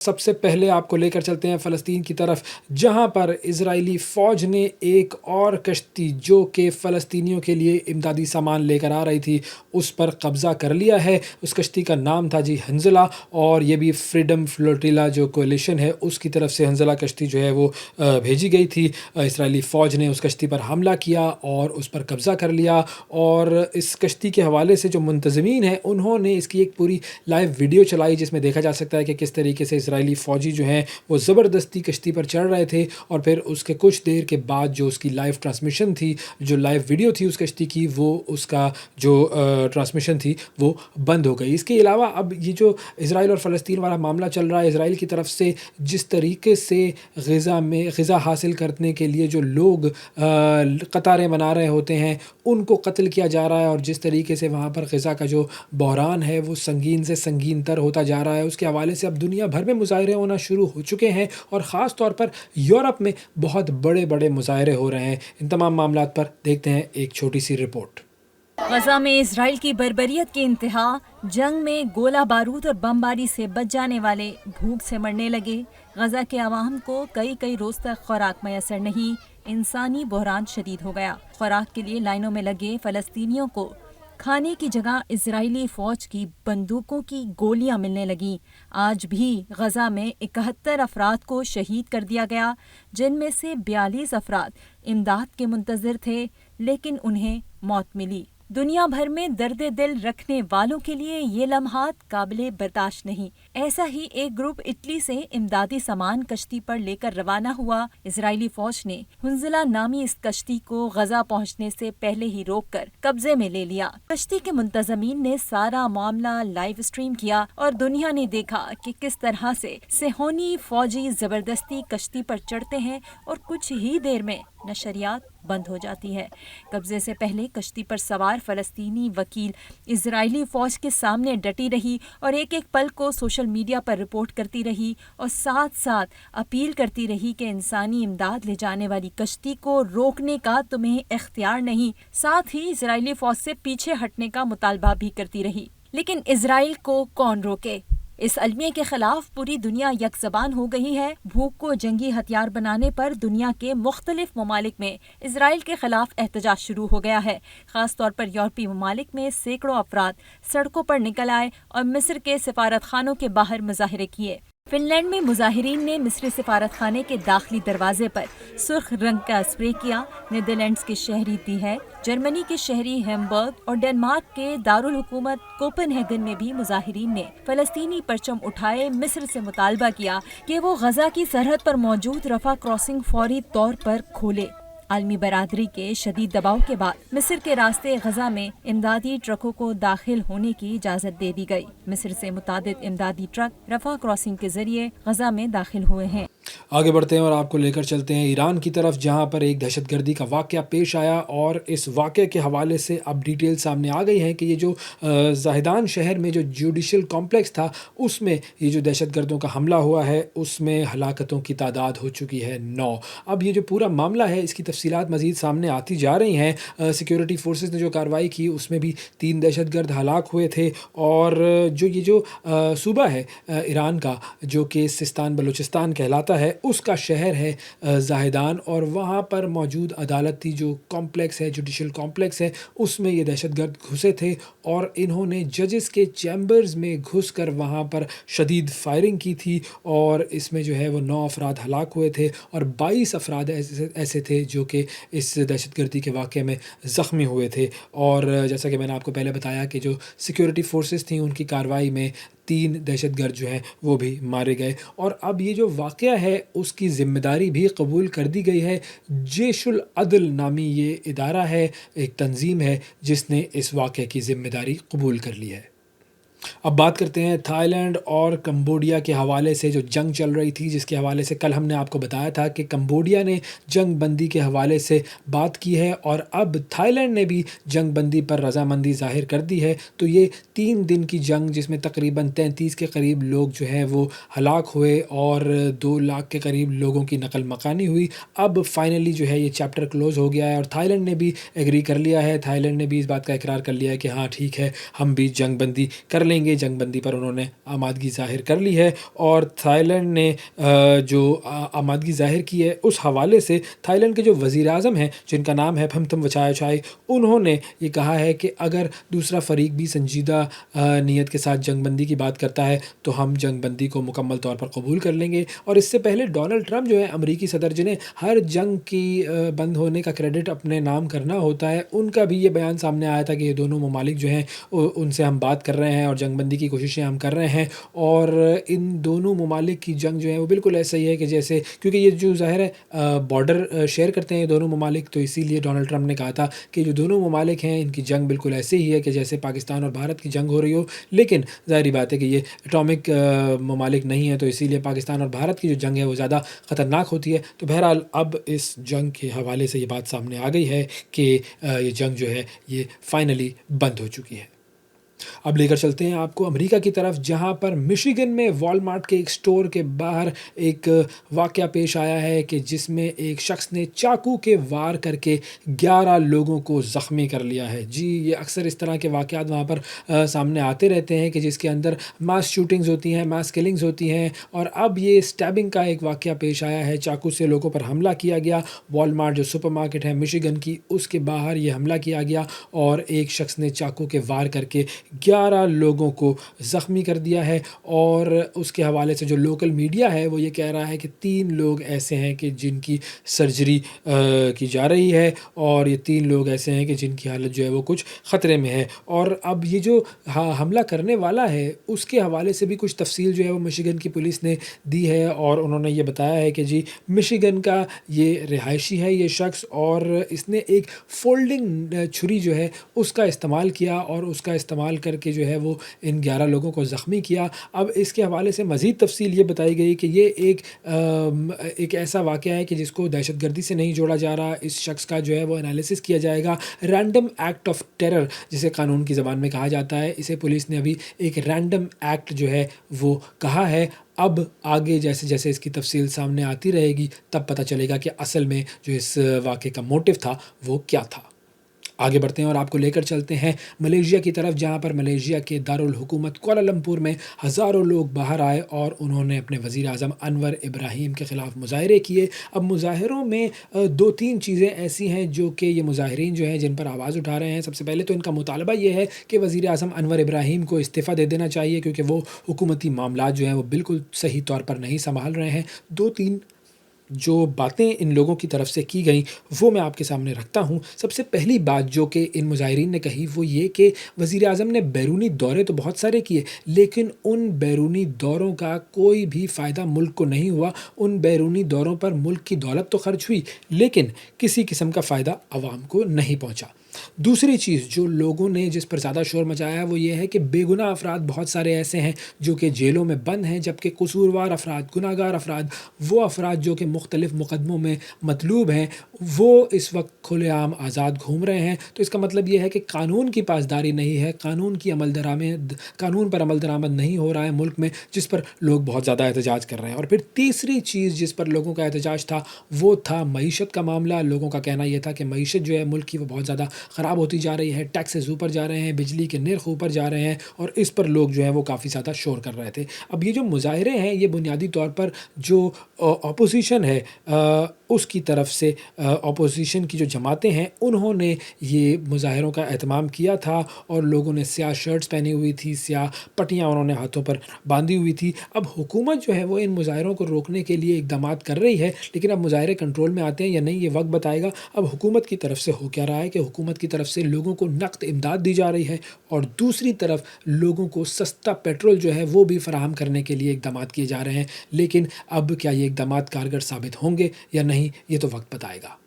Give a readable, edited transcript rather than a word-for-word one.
सबसे पहले आपको लेकर चलते हैं फ़लस्तीन की तरफ, जहां पर इजरायली फ़ौज ने एक और कश्ती जो कि फ़लस्तीनियों के लिए इमदादी सामान लेकर आ रही थी, उस पर कब्ज़ा कर लिया है। उस कश्ती का नाम था जी हंज़ला, और ये भी फ्रीडम फ्लोटिला जो कोलिशन है उसकी तरफ से हंज़ला कश्ती जो है वो भेजी गई थी। इजरायली फ़ौज ने उस कश्ती पर हमला किया और उस पर कब्ज़ा कर लिया, और इस कश्ती के हवाले से जो मुंतज़मीन हैं उन्होंने इसकी एक पूरी लाइव वीडियो चलाई, जिसमें देखा जा सकता है कि किस तरीके से इजरायली फ़ौजी जो हैं वो ज़बरदस्ती कश्ती पर चढ़ रहे थे, और फिर उसके कुछ देर के बाद जो उसकी लाइव ट्रांसमिशन थी, जो लाइव वीडियो थी उस कश्ती की, वो उसका जो ट्रांसमिशन थी वो बंद हो गई। इसके अलावा अब ये जो इजराइल और फ़लस्तीन वाला मामला चल रहा है, इजराइल की तरफ से जिस तरीके से ग़िज़ा हासिल करने के लिए जो लोग कतारें बना रहे होते हैं उनको कत्ल किया जा रहा है, और जिस तरीके से वहाँ पर ग़िज़ा का जो बहरान है वो संगीन से संगीन तर होता जा रहा है, उसके हवाले से अब दुनिया भर में मुज़ाहरे होना शुरू हो चुके हैं, और ख़ास तौर पर यूरोप में बहुत बड़े बड़े मुज़ाहरे हो रहे हैं। इन तमाम मामलात पर देखते हैं एक छोटी सी रिपोर्ट। गजा में इसराइल की बर्बरियत की इंतहा, जंग में गोला बारूद और बमबारी से बच जाने वाले भूख से मरने लगे। गजा के अवाम को कई रोज तक खुराक मैसर नहीं, इंसानी बहरान शदीद हो गया। खुराक के लिए लाइनों में लगे फ़लस्तीनियों को खाने की जगह इजरायली फ़ौज की बंदूकों की गोलियां मिलने लगीं। आज भी गजा में 71 अफराद को शहीद कर दिया गया, जिनमें से 42 अफराद इमदाद के मुंतज़िर थे, लेकिन उन्हें मौत मिली। दुनिया भर में दर्द दिल रखने वालों के लिए ये लम्हात काबिले बर्दाश्त नहीं। ऐसा ही एक ग्रुप इटली से इमदादी सामान कश्ती पर लेकर रवाना हुआ। इजरायली फौज ने हुंज़ला नामी इस कश्ती को गजा पहुंचने से पहले ही रोककर कब्जे में ले लिया। कश्ती के मुंतज़मीन ने सारा मामला लाइव स्ट्रीम किया और दुनिया ने देखा कि किस तरह से सेहोनी फौजी जबरदस्ती कश्ती पर चढ़ते हैं और कुछ ही देर में नशरियात बंद हो जाती है। कब्जे से पहले कश्ती पर सवार फ़लस्तीनी वकील इजरायली फ़ौज के सामने डटी रही और एक एक पल को सोशल मीडिया पर रिपोर्ट करती रही और साथ साथ अपील करती रही कि इंसानी इमदाद ले जाने वाली कश्ती को रोकने का तुम्हें इख्तियार नहीं। साथ ही इजरायली फ़ौज से पीछे हटने का मुतालबा भी करती रही। लेकिन इजराइल को कौन रोके? इस अलमिया के खिलाफ पूरी दुनिया यकज़बान हो गई है। भूख को जंगी हथियार बनाने पर दुनिया के मुख्तलिफ ममालिक में इजराइल के खिलाफ एहतजाज शुरू हो गया है। खास तौर पर यूरोपीय ममालिक में सैकड़ों अफराद सड़कों पर निकल आए और मिस्र के सिफारत खानों के बाहर मुजाहरे किए। फिनलैंड में मुजाहिरीन ने मिस्री सिफारत खाने के दाखिली दरवाजे पर सुर्ख रंग का स्प्रे किया। नीदरलैंड्स के शहरी दी है, जर्मनी के शहरी हैम्बर्ग और डेनमार्क के दारुल हुकूमत कोपेनहेगन में भी मुजाहिरीन ने फलस्तीनी परचम उठाए। मिस्र से मुतालबा किया कि वो गजा की सरहद पर मौजूद रफा क्रॉसिंग फौरी तौर पर खोले। आलमी बरादरी के शदीद दबाव के बाद मिस्र के रास्ते गजा में इमदादी ट्रकों को दाखिल होने की इजाज़त दे दी गई। मिस्र से मुतादिद इमदादी ट्रक रफा क्रॉसिंग के जरिए गजा में दाखिल हुए हैं। आगे बढ़ते हैं और आपको लेकर चलते हैं ईरान की तरफ, जहां पर एक दहशतगर्दी का वाक़या पेश आया, और इस वाक़े के हवाले से अब डिटेल सामने आ गई हैं कि ये जो ज़ाहिदान शहर में जो जुडिशल कॉम्प्लेक्स था उसमें ये जो दहशतगर्दों का हमला हुआ है उसमें हलाकतों की तादाद हो चुकी है 9। अब ये जो पूरा मामला है इसकी तफसीलात मज़ीद सामने आती जा रही हैं। सिक्योरिटी फोर्सेस ने जो कार्रवाई की उसमें भी 3 दहशतगर्द हलाक हुए थे, और जो सूबा है ईरान का जो कि सिस्तान बलूचिस्तान कहलाता है उसका शहर है ज़ाहिदान, और वहाँ पर मौजूद अदालती जो कॉम्प्लेक्स है, जुडिशल कॉम्प्लेक्स है, उसमें ये दहशतगर्द घुसे थे और इन्होंने जजेस के चैम्बर्स में घुसकर वहाँ पर शदीद फायरिंग की थी, और इसमें जो है वो 9 अफराद हलाक हुए थे और 22 अफराद ऐसे थे जो कि इस दहशतगर्दी के वाक़े में ज़ख्मी हुए थे। और जैसा कि मैंने आपको पहले बताया कि जो सिक्योरिटी फोर्सेस थी उनकी कार्रवाई में 3 दहशतगर्द जो हैं वो भी मारे गए, और अब ये जो वाक़या है उसकी ज़िम्मेदारी भी कबूल कर दी गई है। जैशुल अदल नामी ये इदारा है, एक तंजीम है जिसने इस वाक़े की ज़िम्मेदारी कबूल कर ली है। अब बात करते हैं थाईलैंड और कंबोडिया के हवाले से जो जंग चल रही थी, जिसके हवाले से कल हमने आपको बताया था कि कंबोडिया ने जंग बंदी के हवाले से बात की है और अब थाईलैंड ने भी जंग बंदी पर रजामंदी ज़ाहिर कर दी है। तो ये 3 दिन की जंग जिसमें तकरीबन 33 के करीब लोग जो हैं वो हलाक हुए और 2 लाख के करीब लोगों की नकल मकानी हुई, अब फाइनली जो है ये चैप्टर क्लोज़ हो गया है और थाईलैंड ने भी एग्री कर लिया है। थाईलैंड ने भी इस बात का इकरार कर लिया है कि हाँ ठीक है, हम भी जंग बंदी कर लेंगे। जंग बंदी पर उन्होंने आमादगी ज़ाहिर कर ली है और थाईलैंड ने जो आमादगी ज़ाहिर की है उस हवाले से थाईलैंड के जो वज़ीर-ए-आज़म हैं जिनका नाम है फमथम वचायाचाई, उन्होंने ये कहा है कि अगर दूसरा फ़रीक भी संजीदा नीयत के साथ जंग बंदी की बात करता है तो हम जंग बंदी को मुकम्मल तौर पर कबूल कर लेंगे। और इससे पहले डोनाल्ड ट्रंप जो है अमरीकी सदर जिन्हें हर जंग की बंद होने का क्रेडिट अपने नाम करना होता है, उनका भी ये बयान सामने आया था कि ये दोनों ममालिक जो हैं उनसे हम बात कर रहे हैं और जंग बंदी की कोशिशें हम कर रहे हैं। और इन दोनों ममालिक की जंग जो है वो बिल्कुल ऐसा ही है कि जैसे, क्योंकि ये जो ज़ाहिर है बॉर्डर शेयर करते हैं ये दोनों ममालिक, तो इसीलिए डोनाल्ड ट्रंप ने कहा था कि जो दोनों ममालिक हैं इनकी जंग बिल्कुल ऐसे ही है कि जैसे पाकिस्तान और भारत की जंग हो रही हो। लेकिन ज़ाहिर बात है कि ये एटॉमिक ममालिक नहीं है, तो इसीलिए पाकिस्तान और भारत की जो जंग है वो ज़्यादा ख़तरनाक होती है। तो बहरहाल अब इस जंग के हवाले से ये बात सामने आ गई है कि ये जंग जो है ये फाइनली बंद हो चुकी है। अब लेकर चलते हैं आपको अमेरिका की तरफ, जहां पर मिशिगन में वॉलमार्ट के एक स्टोर के बाहर एक वाक़या पेश आया है कि जिसमें एक शख्स ने चाकू के वार करके 11 लोगों को ज़ख्मी कर लिया है। जी, ये अक्सर इस तरह के वाक़यात वहाँ पर सामने आते रहते हैं कि जिसके अंदर मास शूटिंग्स होती हैं, मास किलिंग्स होती हैं। और अब ये स्टैबिंग का एक वाक़या पेश आया है, चाकू से लोगों पर हमला किया गया। वॉलमार्ट जो सुपरमार्केट है मिशिगन की, उसके बाहर ये हमला किया गया और एक शख्स ने चाकू के वार करके 11 लोगों को ज़ख्मी कर दिया है। और उसके हवाले से जो लोकल मीडिया है वो ये कह रहा है कि 3 लोग ऐसे हैं कि जिनकी सर्जरी की जा रही है और ये 3 लोग ऐसे हैं कि जिनकी हालत जो है वो कुछ ख़तरे में है। और अब ये जो हमला करने वाला है उसके हवाले से भी कुछ तफसील जो है वो मिशिगन की पुलिस ने दी है और उन्होंने ये बताया है कि जी मिशिगन का ये रिहायशी है ये शख्स, और इसने एक फोल्डिंग छुरी जो है उसका इस्तेमाल किया और उसका इस्तेमाल करके जो है वो इन 11 लोगों को ज़ख्मी किया। अब इसके हवाले से मज़ीद तफसील ये बताई गई कि ये एक ऐसा वाक़या है कि जिसको दहशतगर्दी से नहीं जोड़ा जा रहा। इस शख्स का जो है वो एनालिसिस किया जाएगा। रैंडम एक्ट ऑफ टेरर जिसे कानून की ज़बान में कहा जाता है, इसे पुलिस ने अभी एक रैंडम एक्ट जो है वो कहा है। अब आगे जैसे जैसे इसकी तफसील सामने आती रहेगी तब पता चलेगा कि असल में जो इस वाक़े का मोटिव था वो क्या था। आगे बढ़ते हैं और आपको लेकर चलते हैं मलेशिया की तरफ, जहां पर मलेशिया के दारुल हुकूमत कुआलालंपुर में हज़ारों लोग बाहर आए और उन्होंने अपने वज़ीर आज़म अनवर इब्राहीम के ख़िलाफ़ मुज़ाहरे किए। अब मुज़ाहरों में 2-3 चीज़ें ऐसी हैं जो कि ये मुज़ाहिरीन जो हैं जिन पर आवाज़ उठा रहे हैं। सबसे पहले तो इनका मुतालबा ये है कि वज़ीर आज़म अनवर इब्राहीम को इस्तीफ़ा दे देना चाहिए, क्योंकि वो हुकूमती मामलात जो हैं वो बिल्कुल सही तौर पर नहीं संभाल रहे हैं। 2-3 जो बातें इन लोगों की तरफ से की गई वो मैं आपके सामने रखता हूँ। सबसे पहली बात जो कि इन मुज़ाहिरीन ने कही वो ये कि वज़ीर आज़म ने बैरूनी दौरे तो बहुत सारे किए, लेकिन उन बैरूनी दौरों का कोई भी फ़ायदा मुल्क को नहीं हुआ। उन बैरूनी दौरों पर मुल्क की दौलत तो खर्च हुई, लेकिन किसी किस्म का फ़ायदा आवाम को नहीं पहुँचा। दूसरी चीज़ जो लोगों ने जिस पर ज़्यादा शोर मचाया वो ये है कि बेगुनाह अफराद बहुत सारे ऐसे हैं जो कि जेलों में बंद हैं, जबकि कसूरवार अफराद, गुनाहगार अफराद, वो अफराद जो कि मुख्तलिफ़ मुकदमों में मतलूब हैं, वो इस वक्त खुलेआम आज़ाद घूम रहे हैं। तो इसका मतलब ये है कि कानून की पासदारी नहीं है, कानून पर अमल दरामद नहीं हो रहा है मुल्क में, जिस पर लोग बहुत ज़्यादा एहतजाज कर रहे हैं। और फिर तीसरी चीज़ जिस पर लोगों का एहतजाज था वो था मईशत का मामला। लोगों का कहना यह था कि मईशत जो है मुल्क की वो बहुत ज़्यादा ख़राब होती जा रही है, टैक्सेस ऊपर जा रहे हैं, बिजली के निर्ख ऊपर जा रहे हैं, और इस पर लोग जो हैं वो काफ़ी ज़्यादा शोर कर रहे थे। अब ये जो मुज़ाहरे हैं ये बुनियादी तौर पर जो अपोजिशन है उसकी तरफ से, अपोजिशन की जो जमातें हैं उन्होंने ये मुज़ाहरों का एहतमाम किया था और लोगों ने स्याह शर्ट्स पहनी हुई थी, स्याह पट्टियाँ उन्होंने हाथों पर बांधी हुई थी। अब हुकूमत जो है वो इन मुज़ाहरों को रोकने के लिए इक़दामात कर रही है, लेकिन अब मुज़ाहरे कंट्रोल में आते हैं या नहीं ये वक्त बताएगा। अब हुकूमत की तरफ से हो क्या रहा है कि हुकूमत की तरफ से लोगों को नक़द इमदाद दी जा रही है और दूसरी तरफ लोगों को सस्ता पेट्रोल जो है वो भी फ़राहम करने के लिए इक़दामात किए जा रहे हैं। लेकिन अब क्या ये इक़दामात कारगर साबित होंगे या नहीं ये तो वक्त बताएगा।